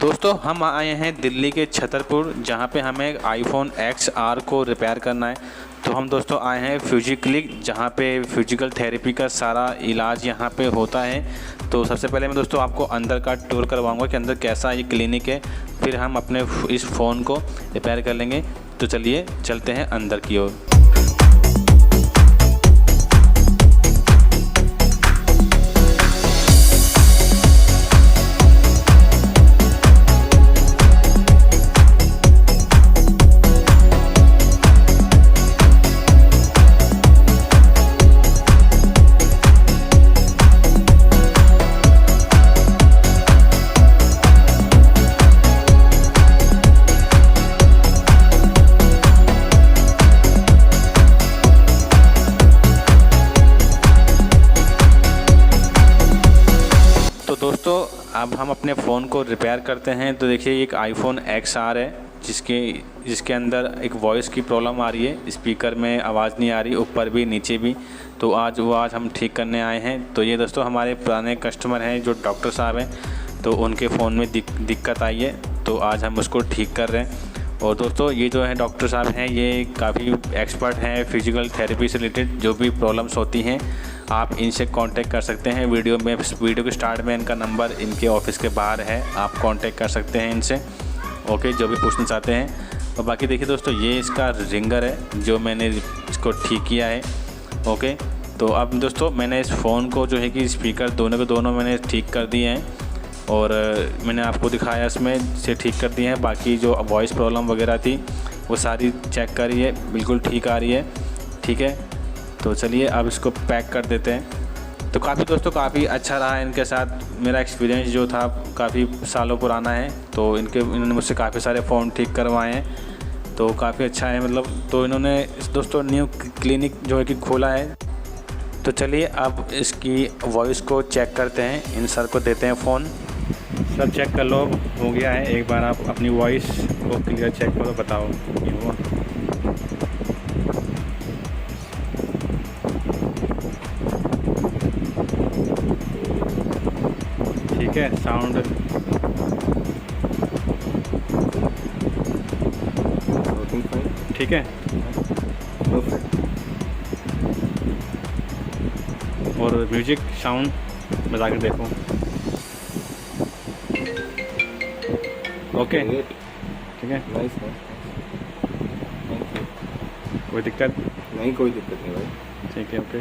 दोस्तों हम आए हैं दिल्ली के छतरपुर, जहां पे हमें आईफोन XR को रिपेयर करना है। तो हम दोस्तों आए हैं फिजिक्लिक, जहां पे फिजिकल थेरेपी का सारा इलाज यहां पे होता है। तो सबसे पहले मैं दोस्तों आपको अंदर का टूर करवाऊंगा कि अंदर कैसा ये क्लिनिक है, फिर हम अपने इस फ़ोन को रिपेयर कर लेंगे। तो चलिए चलते हैं अंदर की ओर। तो दोस्तों अब हम अपने फ़ोन को रिपेयर करते हैं। तो देखिए एक आईफोन XR है जिसके अंदर एक वॉइस की प्रॉब्लम आ रही है, स्पीकर में आवाज़ नहीं आ रही, ऊपर भी नीचे भी। तो आज हम ठीक करने आए हैं। तो ये दोस्तों हमारे पुराने कस्टमर हैं जो डॉक्टर साहब हैं, तो उनके फ़ोन में दिक्कत आई है, तो आज हम उसको ठीक कर रहे हैं। और दोस्तों ये जो है डॉक्टर साहब हैं, ये काफ़ी एक्सपर्ट हैं फिजिकल थेरेपी से रिलेटेड। जो भी प्रॉब्लम्स होती हैं आप इनसे कांटेक्ट कर सकते हैं। वीडियो के स्टार्ट में इनका नंबर इनके ऑफिस के बाहर है, आप कांटेक्ट कर सकते हैं इनसे। ओके, जो भी पूछना चाहते हैं। और बाकी देखिए दोस्तों ये इसका रिंगर है जो मैंने इसको ठीक किया है। ओके, तो अब दोस्तों मैंने इस फ़ोन को जो है कि स्पीकर दोनों मैंने ठीक कर दिए हैं, और मैंने आपको दिखाया इसमें से ठीक कर दिए हैं। बाकी जो वॉइस प्रॉब्लम वगैरह थी वो सारी चेक करी है, बिल्कुल ठीक आ रही है। ठीक है, तो चलिए अब इसको पैक कर देते हैं। तो काफ़ी अच्छा रहा इनके साथ। मेरा एक्सपीरियंस जो था काफ़ी सालों पुराना है। तो इन्होंने मुझसे काफ़ी सारे फ़ोन ठीक करवाए हैं, तो काफ़ी अच्छा है मतलब। तो इन्होंने दोस्तों न्यू क्लिनिक जो है कि खोला है। तो चलिए अब इसकी वॉइस को चेक करते हैं। इन सर को देते हैं फ़ोन। सब चेक कर लो, हो गया है। एक बार आप अपनी वॉइस को क्लियर चेक करो, बताओ ये हुआ। ठीक है, साउंड ठीक है। और म्यूजिक साउंड बजा कर देखो। ओके, ठीक है। कोई दिक्कत नहीं, कोई दिक्कत नहीं भाई। ठीक है, ओके।